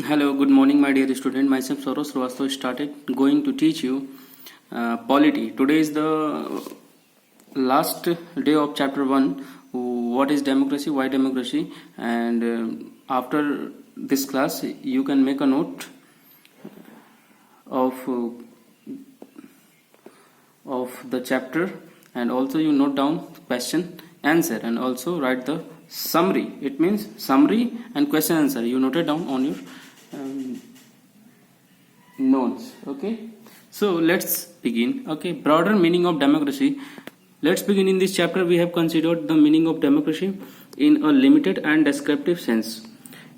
Hello, good morning, my dear student. Myself Saurav Srivastava started going to teach you polity. Today is the last day of chapter 1. What is democracy? Why democracy? And after this class, you can make a note of the chapter, and also you note down question answer, and also write the summary. It means summary and question answer. You note it down on your notes. Okay, so let's begin. Okay, broader meaning of democracy. Let's begin. In this chapter we have considered the meaning of democracy in a limited and descriptive sense.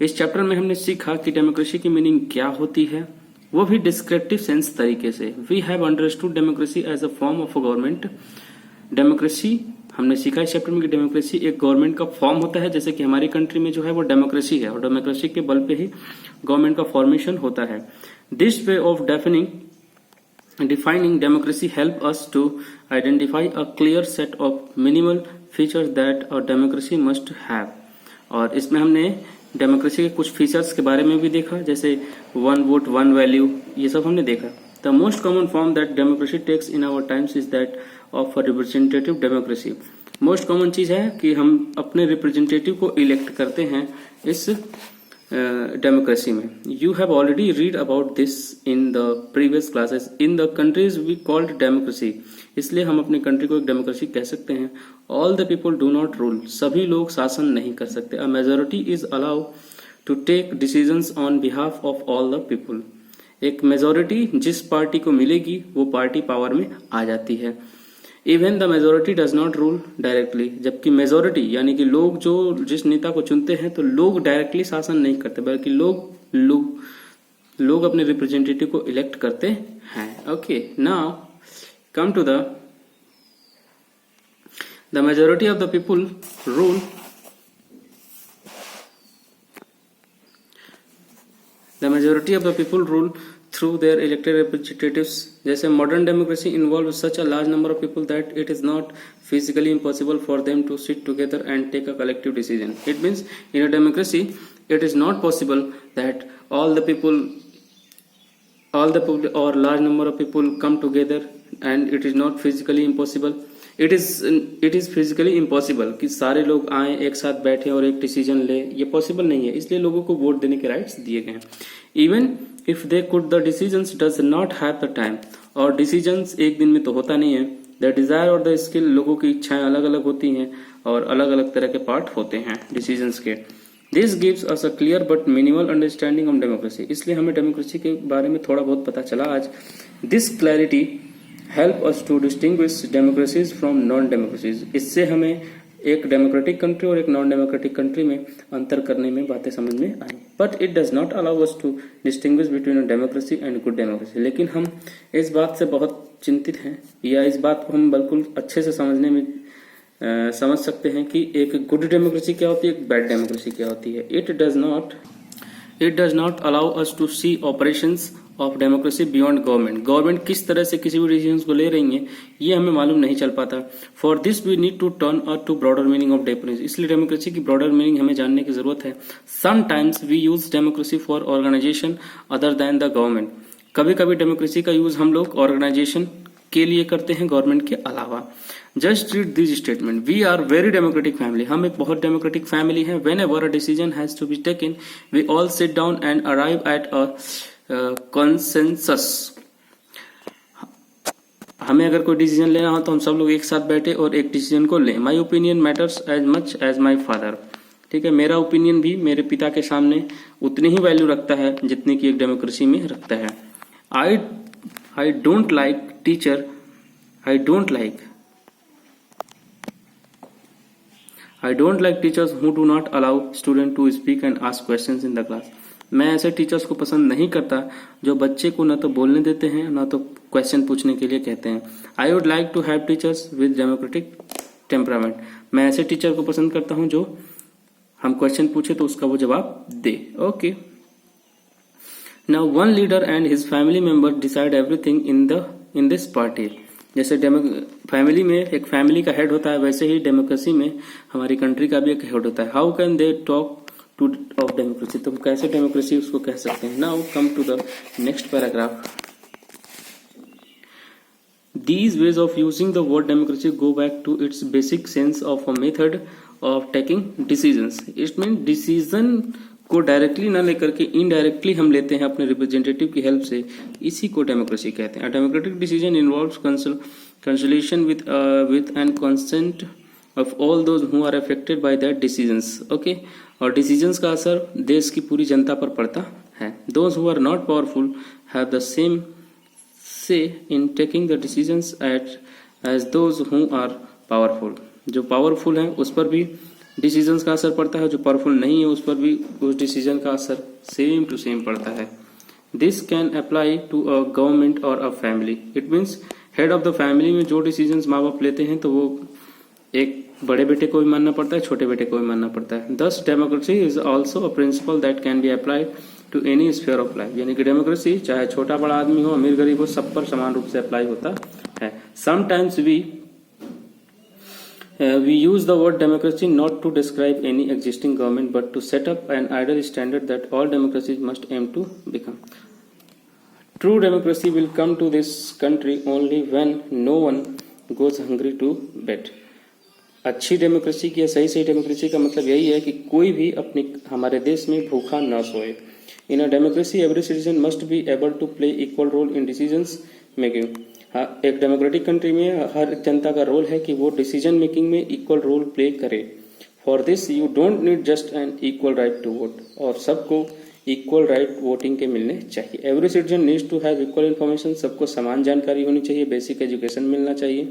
इस chapter में हमने सीखा कि democracy की meaning क्या होती है, वो भी डिस्क्रिप्टिव सेंस तरीके से. We have understood democracy as a form of a government. Democracy हमने सीखा इस चैप्टर में कि डेमोक्रेसी एक गवर्नमेंट का फॉर्म होता है, जैसे कि हमारी कंट्री में जो है वो डेमोक्रेसी है, और डेमोक्रेसी के बल पे ही गवर्नमेंट का फॉर्मेशन होता है. This way of defining democracy help us to identify a clear set of minimal features that a democracy must have. और इसमें हमने डेमोक्रेसी के कुछ फीचर्स के बारे में भी देखा, जैसे वन वोट वन वैल्यू, ये सब हमने देखा. The most common form that democracy takes in our times is that of a representative democracy. Most common चीज है कि हम अपने रिप्रेजेंटेटिव को इलेक्ट करते हैं इस डेमोक्रेसी में. You have already read about this in the previous classes. In the countries we called democracy, इसलिए हम अपनी कंट्री को एक डेमोक्रेसी कह सकते हैं. All the people do not rule, सभी लोग शासन नहीं कर सकते. A majority is allow to take decisions on behalf of all the people. एक मेजोरिटी जिस पार्टी को मिलेगी वो पार्टी पावर में आ जाती है. Even the majority does not rule directly, जबकि मेजोरिटी यानी कि लोग जो जिस नेता को चुनते हैं तो लोग डायरेक्टली शासन नहीं करते, बल्कि लोग अपने रिप्रेजेंटेटिव को इलेक्ट करते हैं. Okay, now come to the majority of the people rule. The majority of the people rule through their elected representatives. जैसे modern democracy involves such a large number of people that it is not physically impossible for them to sit together and take a collective decision. It means in a democracy it is not possible that all the people or large number of people come together, and it is not physically impossible. It is physically impossible कि सारे लोग आए एक साथ बैठे और एक decision ले, ये पॉसिबल नहीं है. इसलिए लोगों को वोट देने के राइट्स दिए गए हैं. Even if they could, the decisions does not have the time. और डिसीजंस एक दिन में तो होता नहीं है. द डिजायर और द स्किल, लोगों की इच्छाएं अलग अलग होती हैं और अलग अलग तरह के पार्ट होते हैं डिसीजंस के. This gives us a clear but minimal understanding of democracy. इसलिए हमें डेमोक्रेसी के बारे में थोड़ा बहुत पता चला आज. This clarity help us to distinguish democracies from non democracies. इससे हमें एक डेमोक्रेटिक कंट्री और एक नॉन डेमोक्रेटिक कंट्री में अंतर करने में बातें समझ में आई. But it does not allow us to distinguish between a democracy and good democracy. लेकिन हम इस बात से बहुत चिंतित हैं, या इस बात को हम बिल्कुल अच्छे से समझ सकते हैं कि एक गुड डेमोक्रेसी क्या होती है, एक बैड डेमोक्रेसी क्या होती है. It does not allow us to see operations of democracy beyond government. Government किस तरह से किसी भी डिसीजन को ले रही है ये हमें मालूम नहीं चल पाता. For this we need to turn to broader meaning of democracy. इसलिए डेमोक्रेसी की ब्रॉडर मीनिंग हमें जानने की जरूरत है. Sometimes we use democracy for organisation other than the government. कभी कभी डेमोक्रेसी का यूज हम लोग ऑर्गेनाइजेशन के लिए करते हैं, गवर्नमेंट के अलावा. Just read this statement. We are very democratic family. हम एक बहुत डेमोक्रेटिक फैमिली है. Whenever a decision has to be taken we all sit down and arrive at a consensus. हमें अगर कोई डिसीजन लेना हो तो हम सब लोग एक साथ बैठे और एक डिसीजन को लें. My opinion matters as much as my father. ठीक है, मेरा ओपिनियन भी मेरे पिता के सामने उतनी ही वैल्यू रखता है जितनी कि एक डेमोक्रेसी में रखता है. I don't like teachers who do not allow student to speak and ask questions in the class. मैं ऐसे टीचर्स को पसंद नहीं करता जो बच्चे को न तो बोलने देते हैं न तो क्वेश्चन पूछने के लिए कहते हैं. I would like to have teachers with democratic temperament. मैं ऐसे टीचर को पसंद करता हूं जो हम क्वेश्चन पूछे तो उसका वो जवाब दे. Okay, now one leader and his family member decide everything in this party. जैसे फैमिली में एक फैमिली का हेड होता है, वैसे ही डेमोक्रेसी में हमारी कंट्री का भी एक हेड होता है. How can they talk to of democracy, तो हम कैसे डेमोक्रेसी उसको कह सकते हैं। Now come to the next paragraph. These ways of using the word democracy go back to its basic sense of a method of taking decisions. It means decision को directly ना लेकर के इनडायरेक्टली हम लेते हैं अपने रिप्रेजेंटेटिव की help से, इसी को डेमोक्रेसी कहते हैं। Democratic decision involves consultation with and consent of all those who are affected by that decisions. Okay, और डिसीजंस का असर देश की पूरी जनता पर पड़ता है। Those who are not powerful have the same say in taking the decisions as those who are powerful. जो पावरफुल है उस पर भी डिसीजंस का असर पड़ता है, जो पावरफुल नहीं है उस पर भी उस डिसीजन का असर सेम टू सेम पड़ता है। This can apply to a government or a family. It means head of the family में जो डिसीजंस माँ बाप लेते हैं तो वो एक बड़े बेटे को भी मानना पड़ता है, छोटे बेटे को भी मानना पड़ता है। Thus democracy is also a principle that can be applied to any sphere of life. यानी कि डेमोक्रेसी चाहे छोटा बड़ा आदमी हो, अमीर गरीब हो, सब पर समान रूप से अप्लाई होता है। Sometimes we use the word democracy not to describe any existing government but to set up an ideal standard that all democracies must aim to become. True democracy will come to this country only when no one goes hungry to bed. अच्छी democracy की या सही democracy का मतलब यही है कि कोई भी अपने हमारे देश में भूखा न सोए। In a democracy, every citizen must be able to play equal role in decisions making. हाँ, एक डेमोक्रेटिक कंट्री में हर जनता का रोल है कि वो डिसीजन मेकिंग में इक्वल रोल प्ले करे। For this you don't need just an equal right to vote, और सबको इक्वल राइट वोटिंग के मिलने चाहिए। Every citizen needs to have equal information, सबको समान जानकारी होनी चाहिए, बेसिक एजुकेशन मिलना चाहिए,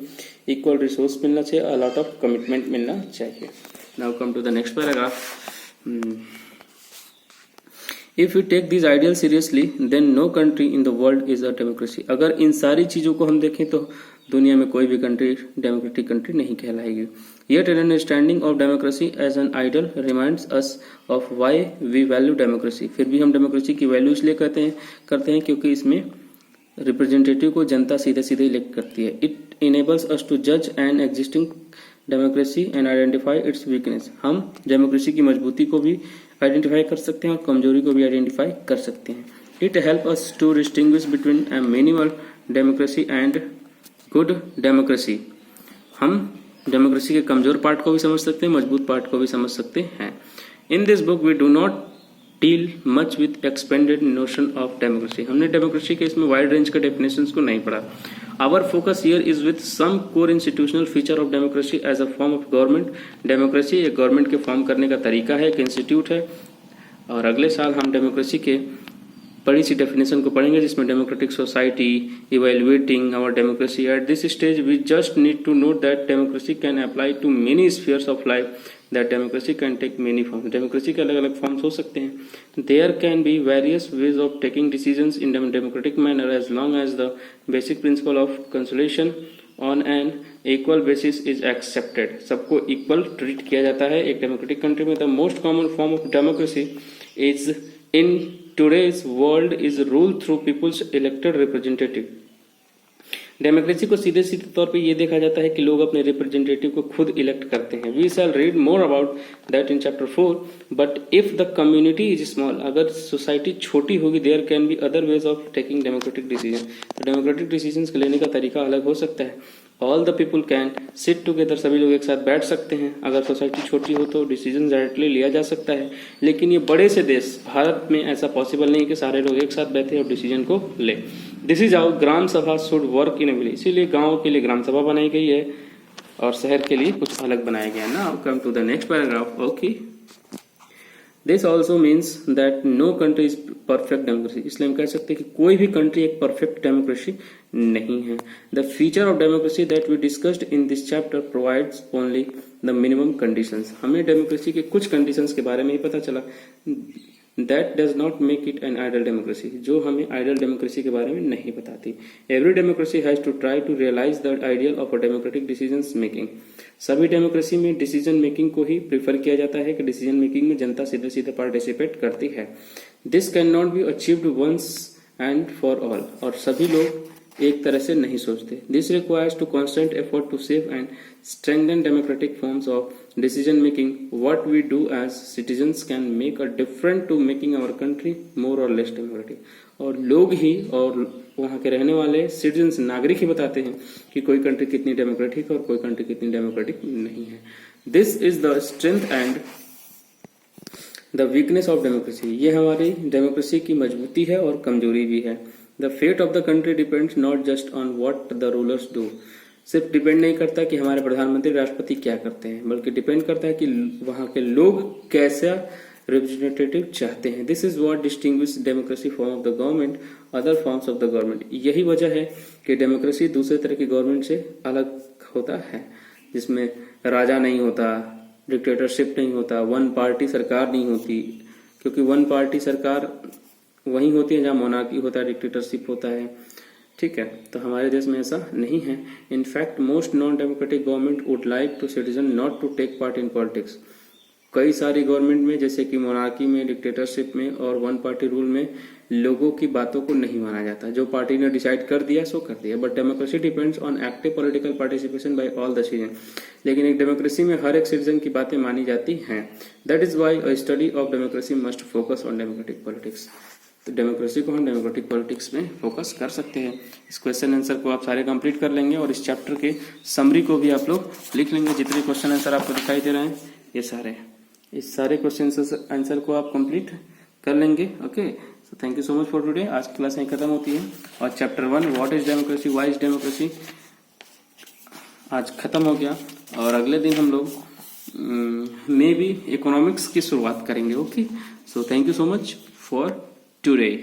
इक्वल रिसोर्स मिलना चाहिए, अ लॉट ऑफ कमिटमेंट मिलना चाहिए। Now come to the next paragraph. If we take these ideals seriously, then no country in the world is a democracy. अगर इन सारी चीजों को हम देखें तो दुनिया में कोई भी कंट्री डेमोक्रेटिक कंट्री नहीं कहलाएगी। Yet an understanding of democracy as an ideal reminds us of why we value democracy. फिर भी हम डेमोक्रेसी की वैल्यू इसलिए करते हैं क्योंकि इसमें रिप्रेजेंटेटिव को जनता सीधे सीधे इलेक्ट करती है। It enables us to judge an existing democracy and identify its weakness. हम डेमोक्रेसी की मजबूती को भी आइडेंटिफाई कर सकते हैं और कमजोरी को भी आइडेंटिफाई कर सकते हैं। It help us to distinguish between a minimal democracy and good democracy. हम डेमोक्रेसी के कमजोर पार्ट को भी समझ सकते हैं, मजबूत पार्ट को भी समझ सकते हैं। In this book we do not deal much with expanded notion of democracy. हमने डेमोक्रेसी के इसमें वाइड रेंज के डेफिनेशंस को नहीं पढ़ा। Our focus here is with some core institutional feature of democracy as a form of government. Democracy एक government के form करने का तरीका है, एक इंस्टीट्यूट है। और अगले साल हम डेमोक्रेसी के बड़ी सी डेफिनेशन को पढ़ेंगे जिसमें democratic society, evaluating our democracy. At this stage we just need to note that democracy can apply to many spheres of life, that democracy can take many forms. Democracy के अलग अलग forms हो सकते हैं। There can be various ways of taking decisions in democratic manner as long as the basic principle of consolation on an equal basis is accepted. सबको equal treat किया जाता है एक डेमोक्रेटिक कंट्री में। The most common form of democracy is in today's world is ruled through people's elected representative. Democracy को सीधे सीधे तौर पे ये देखा जाता है कि लोग अपने रिप्रेजेंटेटिव को खुद इलेक्ट करते हैं। We shall read more about that in chapter 4। But if the community is small, अगर सोसाइटी छोटी होगी, there can be other ways of taking democratic decision. Democratic decision लेने का तरीका अलग हो सकता है। All the people can sit together, सभी लोग एक साथ बैठ सकते हैं। अगर सोसाइटी छोटी हो तो डिसीजन डायरेक्टली लिया जा सकता है, लेकिन ये बड़े से देश भारत में ऐसा पॉसिबल नहीं कि सारे लोग एक साथ बैठे और डिसीजन को ले। दिस इज हाउ ग्राम सभा should work in A village. इसीलिए गाँव के लिए ग्राम सभा बनाई गई है और शहर के लिए कुछ अलग बनाया गया है ना। Come to the next paragraph. Okay, this also means that no country is perfect democracy. इसलिए हम कह सकते हैं कि कोई भी कंट्री एक परफेक्ट डेमोक्रेसी नहीं है। The feature of democracy that we discussed in this chapter provides only the minimum conditions. हमें डेमोक्रेसी के कुछ कंडीशंस के बारे में ही पता चला। That does not make it an ideal democracy, जो हमें आइडियल डेमोक्रेसी के बारे में नहीं बताती। Every democracy has to try to realise the ideal of a democratic decision making. सभी डेमोक्रेसी में डिसीजन मेकिंग को ही प्रीफर किया जाता है कि डिसीजन मेकिंग में जनता सीधे सीधे पार्टिसिपेट करती है। This can not be achieved once and for all, और सभी लोग एक तरह से नहीं सोचते। This requires to constant effort to save and strengthen democratic forms of decision making. What we do as citizens can make a different to making our country more और less democratic. और लोग ही और वहाँ के रहने वाले सिटीजन्स, नागरिक ही बताते हैं कि कोई कंट्री कितनी डेमोक्रेटिक और कोई कंट्री कितनी डेमोक्रेटिक नहीं है। This is the strength and the weakness of democracy. ये हमारी डेमोक्रेसी की मजबूती है और कमजोरी भी है। The fate of the country depends not just on what the rulers do. सिर्फ डिपेंड नहीं करता कि हमारे प्रधानमंत्री राष्ट्रपति क्या करते हैं, बल्कि डिपेंड करता है कि वहाँ के लोग कैसा रिप्रेजेंटेटिव चाहते हैं। This is what distinguish democracy form of the government other forms of the government. यही वजह है कि डेमोक्रेसी दूसरे तरह की गवर्नमेंट से अलग होता है, जिसमें राजा नहीं होता, डिक्टेटरशिप नहीं होता, वन पार्टी सरकार नहीं होती। क्योंकि वन पार्टी सरकार वही होती है जहाँ मोनार्की होता है, डिक्टेटरशिप होता है। ठीक है, तो हमारे देश में ऐसा नहीं है। In fact most non democratic government would like to citizen not to take part in politics. कई सारी गवर्नमेंट में, जैसे कि मोनार्की में, डिक्टेटरशिप में और वन पार्टी रूल में, लोगों की बातों को नहीं माना जाता। जो पार्टी ने डिसाइड कर दिया सो कर दिया। But democracy depends on active political participation by all the citizen. लेकिन एक डेमोक्रेसी में हर एक सिटीजन की बातें मानी जाती हैं। That is why a study of democracy must focus on democratic politics. तो डेमोक्रेसी को हम डेमोक्रेटिक पॉलिटिक्स में फोकस कर सकते हैं। इस क्वेश्चन आंसर को आप सारे कंप्लीट कर लेंगे और इस चैप्टर के समरी को भी आप लोग लिख लेंगे। जितने क्वेश्चन आंसर आपको दिखाई दे रहे हैं ये सारे, इस सारे क्वेश्चन आंसर को आप कंप्लीट कर लेंगे। Okay, so thank you so much for today. आज की क्लास यहीं खत्म होती है और chapter 1 what is democracy, why is democracy आज खत्म हो गया। और अगले दिन हम लोग मे बी इकोनॉमिक्स की शुरुआत करेंगे। Okay, so thank you so much for today।